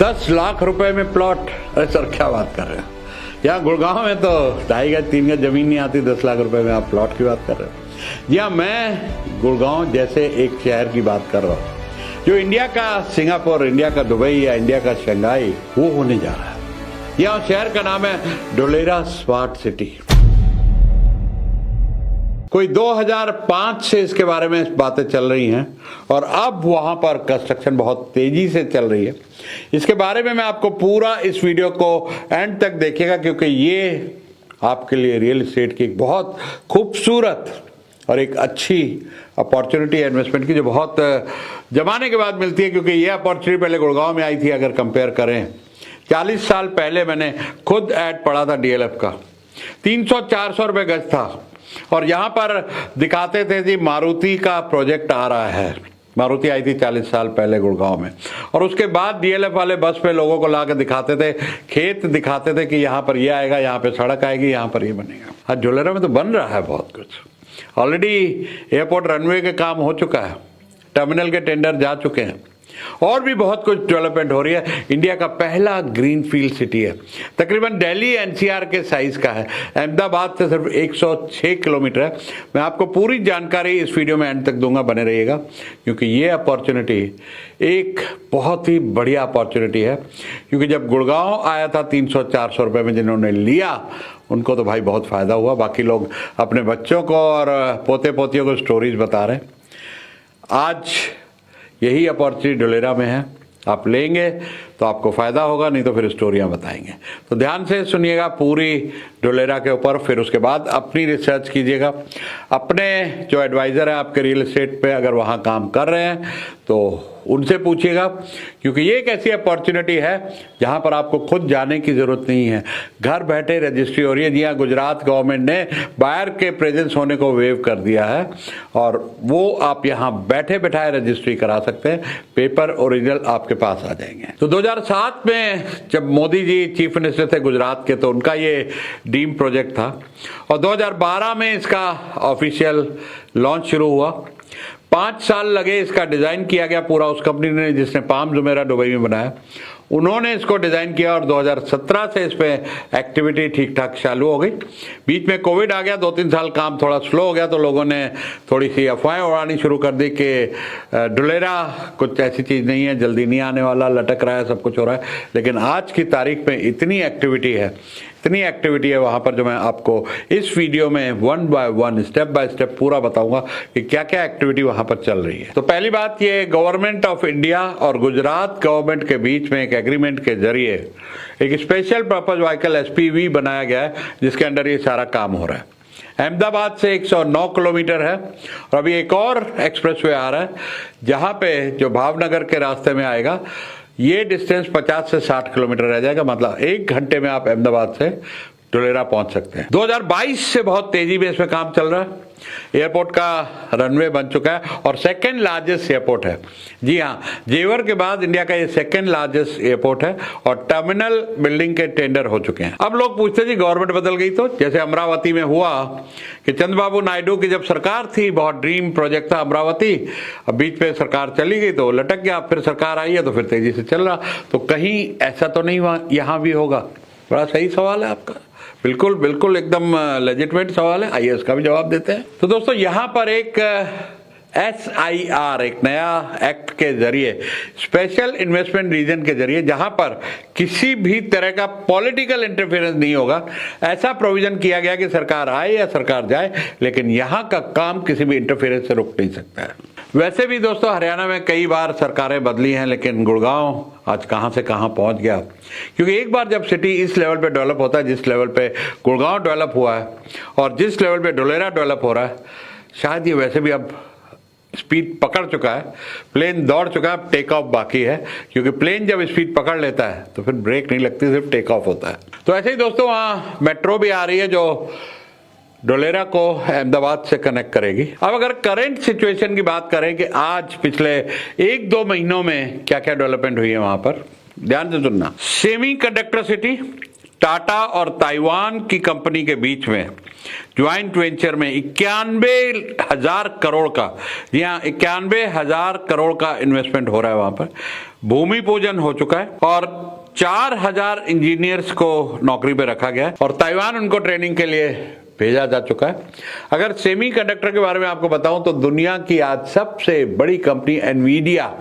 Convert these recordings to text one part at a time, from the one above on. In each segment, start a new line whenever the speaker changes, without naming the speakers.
10 लाख रुपए में प्लॉट। अरे सर क्या बात कर रहे हो, यहाँ गुड़गांव में तो 2.5 गज 3 गज जमीन नहीं आती, 10 लाख रुपए में आप प्लॉट की बात कर रहे हो। जी हाँ, मैं गुड़गांव जैसे एक शहर की बात कर रहा हूँ जो इंडिया का सिंगापुर, इंडिया का दुबई या इंडिया का शंघाई वो होने जा रहा है। यहाँ शहर का नाम है ढोलेरा स्मार्ट सिटी। कोई 2005 से इसके बारे में बातें चल रही हैं और अब वहां पर कंस्ट्रक्शन बहुत तेजी से चल रही है। इसके बारे में मैं आपको पूरा इस वीडियो को एंड तक देखिएगा, क्योंकि ये आपके लिए रियल एस्टेट की एक बहुत खूबसूरत और एक अच्छी अपॉर्चुनिटी है इन्वेस्टमेंट की, जो बहुत जमाने के बाद मिलती है। क्योंकि ये अपॉर्चुनिटी पहले गुड़गांव में आई थी। अगर कंपेयर करें 40 साल पहले मैंने खुद ऐड पढ़ा था डीएलएफ का, 300-400 रुपए गज था और यहां पर दिखाते थे जी मारुति का प्रोजेक्ट आ रहा है। मारुति आई थी 40 साल पहले गुड़गांव में, और उसके बाद डीएलएफ वाले बस पे लोगों को लाकर दिखाते थे, खेत दिखाते थे कि यहाँ पर ये आएगा, यहाँ पे सड़क आएगी, यहाँ पर ये बनेगा। आज ढोलेरा में तो बन रहा है बहुत कुछ। ऑलरेडी एयरपोर्ट रनवे के काम हो चुका है, टर्मिनल के टेंडर जा चुके हैं और भी बहुत कुछ डेवलपमेंट हो रही है। इंडिया का पहला ग्रीनफील्ड सिटी है, तकरीबन दिल्ली एनसीआर के साइज का है। अहमदाबाद से सिर्फ 106 किलोमीटर है। मैं आपको पूरी जानकारी इस वीडियो में एंड तक दूंगा, बने रहिएगा, क्योंकि ये अपॉर्चुनिटी एक बहुत ही बढ़िया अपॉर्चुनिटी है। क्योंकि जब गुड़गांव आया था 300-400 रुपए में, जिन्होंने लिया उनको तो भाई बहुत फायदा हुआ। बाकी लोग अपने बच्चों को और पोते पोतियों को स्टोरीज बता रहे हैं। आज यही अपॉर्चुनिटी ढोलेरा में है, आप लेंगे तो आपको फायदा होगा, नहीं तो फिर स्टोरियां बताएंगे। तो ध्यान से सुनिएगा पूरी ढोलेरा के ऊपर, फिर उसके बाद अपनी रिसर्च कीजिएगा। अपने जो एडवाइजर है आपके रियल एस्टेट पे, अगर वहां काम कर रहे हैं तो उनसे पूछिएगा, क्योंकि ये एक ऐसी अपॉर्चुनिटी है जहां पर आपको खुद जाने की जरूरत नहीं है। घर बैठे रजिस्ट्री हो रही है। जी हाँ, गुजरात गवर्नमेंट ने बायर के प्रेजेंस होने को वेव कर दिया है और वो आप यहाँ बैठे बैठाए रजिस्ट्री करा सकते हैं। पेपर ओरिजिनल आपके पास आ जाएंगे। तो 2007 में जब मोदी जी चीफ मिनिस्टर थे गुजरात के, तो उनका ये ड्रीम प्रोजेक्ट था और 2012 में इसका ऑफिशियल लॉन्च शुरू हुआ। 5 साल लगे, इसका डिजाइन किया गया पूरा उस कंपनी ने जिसने पाम जुमेरा दुबई में बनाया, उन्होंने इसको डिजाइन किया और 2017 से इस पे एक्टिविटी ठीक ठाक चालू हो गई। बीच में कोविड आ गया, 2-3 साल काम थोड़ा स्लो हो गया, तो लोगों ने थोड़ी सी अफवाहें उड़ानी शुरू कर दी कि ढोलेरा कुछ ऐसी चीज नहीं है, जल्दी नहीं आने वाला, लटक रहा है, सब कुछ हो रहा है। लेकिन आज की तारीख में इतनी एक्टिविटी है वहां पर, जो मैं आपको इस वीडियो में 1 बाय 1 स्टेप बाय स्टेप पूरा बताऊंगा कि क्या क्या एक्टिविटी वहां पर चल रही है। तो पहली बात, ये गवर्नमेंट ऑफ इंडिया और गुजरात गवर्नमेंट के बीच में एक एग्रीमेंट के जरिए एक स्पेशल पर्पज व्हीकल एसपीवी बनाया गया है, जिसके अंडर ये सारा काम हो रहा है। अहमदाबाद से 109 किलोमीटर है और अभी एक और एक्सप्रेसवे आ रहा है जहां पे जो भावनगर के रास्ते में आएगा, ये डिस्टेंस 50 से 60 किलोमीटर रह जाएगा। मतलब 1 घंटे में आप अहमदाबाद से ढोलेरा पहुंच सकते हैं। 2022 से बहुत तेजी में इसमें काम चल रहा है। एयरपोर्ट का रनवे बन चुका है और सेकंड लार्जेस्ट एयरपोर्ट है। जी हाँ, जेवर के बाद इंडिया का ये सेकंड लार्जेस्ट एयरपोर्ट है और टर्मिनल बिल्डिंग के टेंडर हो चुके हैं। अब लोग पूछते हैं जी गवर्नमेंट बदल गई तो, जैसे अमरावती में हुआ कि चंद्रबाबू नायडू की जब सरकार थी, बहुत ड्रीम प्रोजेक्ट था अमरावती, अब बीच में सरकार चली गई तो लटक गया, फिर सरकार आई है तो फिर तेजी से चल रहा। तो कहीं ऐसा तो नहीं हुआ यहाँ भी होगा? बड़ा सही सवाल है आपका, बिल्कुल बिल्कुल एकदम लेजिटिमेट सवाल है। आइए इसका भी जवाब देते हैं। तो दोस्तों, यहाँ पर एक SIR, एक नया एक्ट के जरिए, स्पेशल इन्वेस्टमेंट रीजन के जरिए, जहां पर किसी भी तरह का पॉलिटिकल इंटरफेरेंस नहीं होगा, ऐसा प्रोविजन किया गया कि सरकार आए या सरकार जाए, लेकिन यहां का काम किसी भी इंटरफेरेंस से रुक नहीं सकता है। वैसे भी दोस्तों, हरियाणा में कई बार सरकारें बदली हैं, लेकिन गुड़गांव आज कहां से कहां पहुंच गया। क्योंकि एक बार जब सिटी इस लेवल पे डेवलप होता है, जिस लेवल पे गुड़गांव डेवलप हुआ है और जिस लेवल पे ढोलेरा डेवलप हो रहा है, शायद ये वैसे भी अब स्पीड पकड़ चुका है, प्लेन दौड़ चुका है, टेक ऑफ बाकी है। क्योंकि प्लेन जब स्पीड पकड़ लेता है तो फिर ब्रेक नहीं लगती, सिर्फ टेक ऑफ होता है। तो ऐसे ही दोस्तों, वहां मेट्रो भी आ रही है जो ढोलेरा को अहमदाबाद से कनेक्ट करेगी। अब अगर करंट सिचुएशन की बात करें कि आज पिछले 1-2 महीनों में क्या क्या डेवलपमेंट हुई है वहां पर, ध्यान से सुनना। सेमी कंडक्टर सिटी, टाटा और ताइवान की कंपनी के बीच में ज्वाइंट वेंचर में 91,000 करोड़ का, जी हाँ 91,000 करोड़ का इन्वेस्टमेंट हो रहा है। वहां पर भूमि पूजन हो चुका है और 4,000 इंजीनियर्स को नौकरी पे रखा गया है और ताइवान उनको ट्रेनिंग के लिए भेजा जा चुका है। अगर सेमी कंडक्टर के बारे में आपको बताऊं तो दुनिया की आज सबसे बड़ी कंपनी एनवीडिया,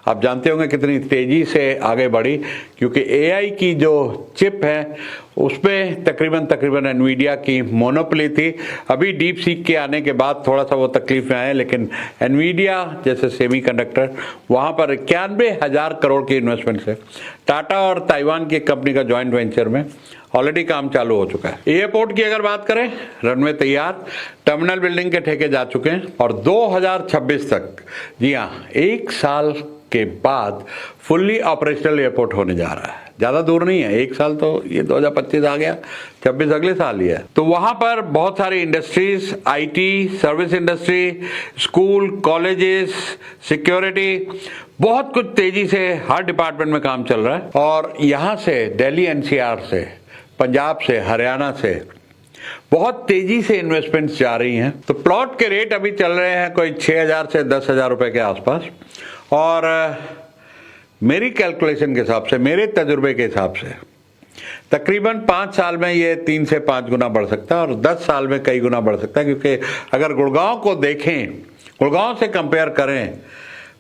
आप जानते होंगे कितनी तेजी से आगे बढ़ी, क्योंकि एआई की जो चिप है उसमें तकरीबन एनवीडिया की मोनोपोली थी। अभी डीप सीक के आने के बाद थोड़ा सा वो तकलीफ में आए, लेकिन एनवीडिया जैसे सेमीकंडक्टर वहां पर 91,000 करोड़ की इन्वेस्टमेंट से टाटा और ताइवान की कंपनी का ज्वाइंट वेंचर में ऑलरेडी काम चालू हो चुका है। एयरपोर्ट की अगर बात करें, रनवे तैयार, टर्मिनल बिल्डिंग के ठेके जा चुके हैं और 2026 तक, जी हाँ 1 साल के बाद फुल्ली ऑपरेशनल एयरपोर्ट होने जा रहा है। ज्यादा दूर नहीं है, 1 साल तो ये 2025 आ गया, 26 अगले साल ही है। तो वहां पर बहुत सारी industries, IT, service industry, school, colleges, security, बहुत कुछ तेजी से हर डिपार्टमेंट में काम चल रहा है। और यहां से दिल्ली एनसीआर से, पंजाब से, हरियाणा से बहुत तेजी से इन्वेस्टमेंट्स जा रही हैं। तो प्लॉट के रेट अभी चल रहे हैं कोई 6,000 से 10,000 रुपए के आसपास, और मेरी कैलकुलेशन के हिसाब से, मेरे तजुर्बे के हिसाब से तकरीबन 5 साल में ये 3 से 5 गुना बढ़ सकता है और 10 साल में कई गुना बढ़ सकता है। क्योंकि अगर गुड़गांव को देखें, गुड़गांव से कंपेयर करें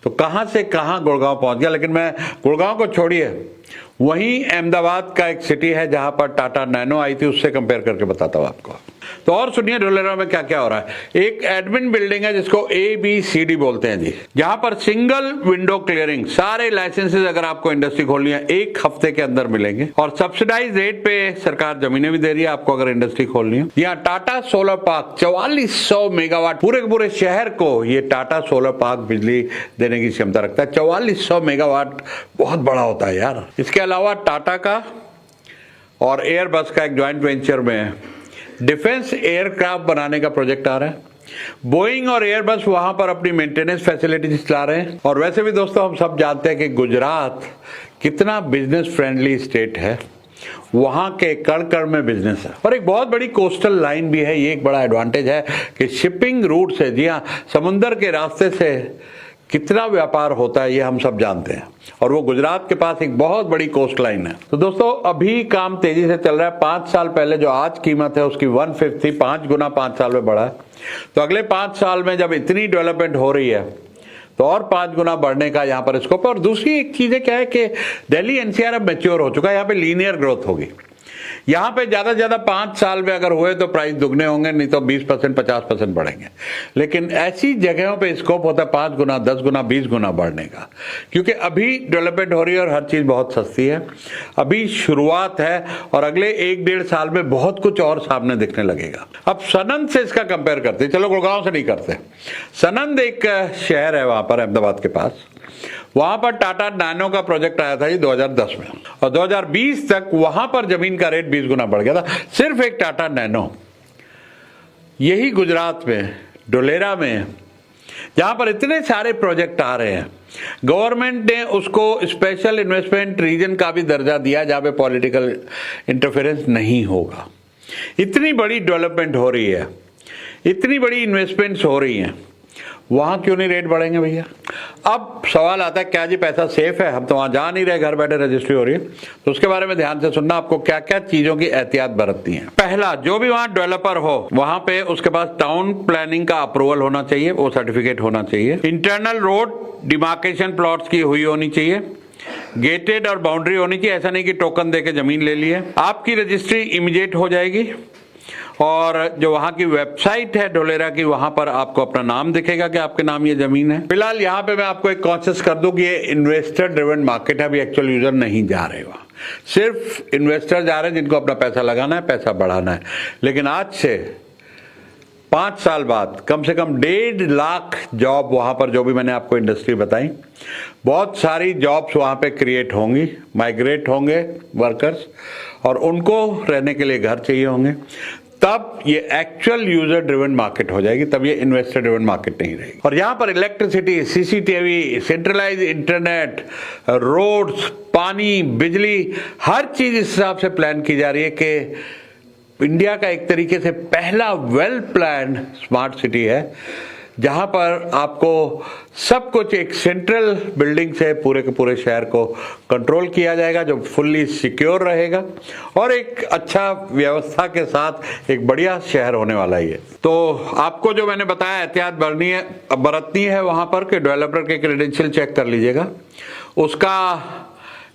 तो कहां से कहां गुड़गांव पहुंच गया। लेकिन मैं गुड़गांव को छोड़िए, वहीं अहमदाबाद का एक सिटी है जहां पर टाटा नैनो आई थी, उससे कंपेयर करके बताता हूं आपको। तो और सुनिए ढोलेरा में क्या क्या हो रहा है। एक एडमिन बिल्डिंग है जिसको ABCD बोलते हैं जी, जहां पर सिंगल विंडो क्लियरिंग, सारे लाइसेंसेज अगर आपको इंडस्ट्री खोलनी है 1 हफ्ते के अंदर मिलेंगे और सब्सिडाइज रेट पे सरकार जमीनें भी दे रही है आपको अगर इंडस्ट्री खोलनी है। यहाँ टाटा सोलर पार्क 4400 मेगावाट, पूरे के पूरे शहर को ये टाटा सोलर पार्क बिजली देने की क्षमता रखता है। 4400 मेगावाट बहुत बड़ा होता है यार। इसके अलावा टाटा का और एयरबस का एक ज्वाइंट वेंचर में डिफेंस एयरक्राफ्ट बनाने का प्रोजेक्ट आ रहा है। बोइंग और एयरबस वहां पर अपनी मेंटेनेंस फैसिलिटीज चला रहे हैं। और वैसे भी दोस्तों हम सब जानते हैं कि गुजरात कितना बिजनेस फ्रेंडली स्टेट है, वहां के कण कण में बिजनेस है और एक बहुत बड़ी कोस्टल लाइन भी है। ये एक बड़ा एडवांटेज है कि शिपिंग रूट से, जी हाँ समुंदर के रास्ते से कितना व्यापार होता है ये हम सब जानते हैं और वो गुजरात के पास एक बहुत बड़ी कोस्ट लाइन है। तो दोस्तों अभी काम तेजी से चल रहा है। 5 साल पहले जो आज कीमत है उसकी 1/5 थी, 5 गुना 5 साल में बढ़ा है। तो अगले 5 साल में जब इतनी डेवलपमेंट हो रही है तो और 5 गुना बढ़ने का यहाँ पर स्कोप है। और दूसरी एक चीज क्या है कि दिल्ली एनसीआर अब मैच्योर हो चुका है, यहाँ पे लीनियर ग्रोथ होगी। यहाँ पे ज्यादा से ज्यादा 5 साल में अगर हुए तो प्राइस दुगने होंगे, नहीं तो 20% 50% बढ़ेंगे। लेकिन ऐसी जगहों पे स्कोप होता है 5 गुना 10 गुना 20 गुना बढ़ने का, क्योंकि अभी डेवलपमेंट हो रही है और हर चीज बहुत सस्ती है। अभी शुरुआत है और अगले 1-1.5 साल में बहुत कुछ और सामने दिखने लगेगा। अब सनंद से इसका कंपेयर करते हैं, चलो गुड़गांव से नहीं करते। सनंद एक शहर है वहां पर अहमदाबाद के पास, वहां पर टाटा नैनो का प्रोजेक्ट आया था जी 2010 में और 2020 तक वहां पर जमीन का रेट 20 गुना बढ़ गया था, सिर्फ एक टाटा नैनो। यही गुजरात में ढोलेरा में जहां पर इतने सारे प्रोजेक्ट आ रहे हैं, गवर्नमेंट ने उसको स्पेशल इन्वेस्टमेंट रीजन का भी दर्जा दिया जहां पे पॉलिटिकल इंटरफेरेंस नहीं होगा। इतनी बड़ी डेवलपमेंट हो रही है, इतनी बड़ी इन्वेस्टमेंट्स हो रही हैं, वहां क्यों नहीं रेट बढ़ेंगे भैया। अब सवाल आता है क्या जी पैसा सेफ है, हम तो वहां जा नहीं रहे, घर बैठे रजिस्ट्री हो रही है। तो उसके बारे में ध्यान से सुनना, आपको क्या क्या चीजों की एहतियात बरतनी है। पहला, जो भी वहां डेवलपर हो वहां पे उसके पास टाउन प्लानिंग का अप्रूवल होना चाहिए, वो सर्टिफिकेट होना चाहिए। इंटरनल रोड डिमार्केशन प्लॉट्स की हुई होनी चाहिए, गेटेड और बाउंड्री होनी चाहिए। ऐसा नहीं कि टोकन देके जमीन ले लिए। आपकी रजिस्ट्री इमीडिएट हो जाएगी और जो वहां की वेबसाइट है ढोलेरा की, वहां पर आपको अपना नाम दिखेगा कि आपके नाम ये जमीन है। फिलहाल यहाँ पे मैं आपको एक कॉन्शियस कर दूं कि ये इन्वेस्टर ड्रिवन मार्केट है, अभी एक्चुअल यूजर नहीं जा रहे वहां, सिर्फ इन्वेस्टर जा रहे हैं जिनको अपना पैसा लगाना है, पैसा बढ़ाना है। लेकिन आज से 5 साल बाद कम से कम 1.5 लाख जॉब वहां पर, जो भी मैंने आपको इंडस्ट्री बताई, बहुत सारी जॉब्स वहां पे क्रिएट होंगी, माइग्रेट होंगे वर्कर्स और उनको रहने के लिए घर चाहिए होंगे। तब ये एक्चुअल यूजर ड्रिवन मार्केट हो जाएगी, तब ये इन्वेस्टर ड्रिवन मार्केट नहीं रहेगी। और यहां पर electricity, CCTV, centralize internet, roads, पानी, बिजली, हर चीज इस हिसाब से प्लान की जा रही है कि इंडिया का एक तरीके से पहला वेल प्लान्ड स्मार्ट सिटी है, जहां पर आपको सब कुछ एक सेंट्रल बिल्डिंग से पूरे के पूरे शहर को कंट्रोल किया जाएगा, जो फुल्ली सिक्योर रहेगा और एक अच्छा व्यवस्था के साथ एक बढ़िया शहर होने वाला ही है। तो आपको जो मैंने बताया एहतियात बरतनी है वहां पर कि डेवलपर के क्रेडेंशियल चेक कर लीजिएगा। उसका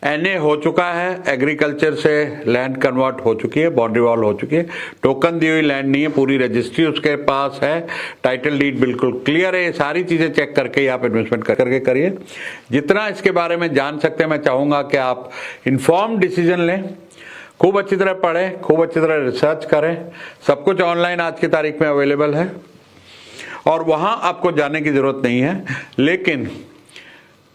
एनए हो चुका है, एग्रीकल्चर से लैंड कन्वर्ट हो चुकी है, बाउंड्री वॉल हो चुकी है, टोकन दी हुई लैंड नहीं है, पूरी रजिस्ट्री उसके पास है, टाइटल डीड बिल्कुल क्लियर है। ये सारी चीजें चेक करके ही आप इन्वेस्टमेंट करके करिए। जितना इसके बारे में जान सकते हैं, मैं चाहूंगा कि आप इन्फॉर्म डिसीजन लें, खूब अच्छी तरह पढ़ें, खूब अच्छी तरह रिसर्च करें। सब कुछ ऑनलाइन आज की तारीख में अवेलेबल है और वहां आपको जाने की जरूरत नहीं है। लेकिन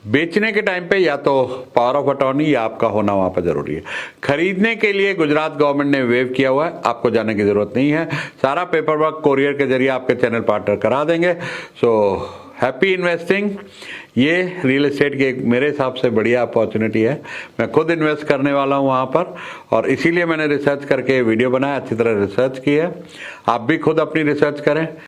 बेचने के टाइम पे या तो पावर ऑफ अटॉर्नी या आपका होना वहां पर जरूरी है। खरीदने के लिए गुजरात गवर्नमेंट ने वेव किया हुआ है, आपको जाने की जरूरत नहीं है। सारा पेपर वर्क कोरियर के जरिए आपके चैनल पार्टनर करा देंगे। So happy investing. ये रियल एस्टेट की एक मेरे हिसाब से बढ़िया अपॉर्चुनिटी है। मैं खुद इन्वेस्ट करने वाला हूं वहां पर और इसीलिए मैंने रिसर्च करके वीडियो बनाया, अच्छी तरह रिसर्च की है। आप भी खुद अपनी रिसर्च करें।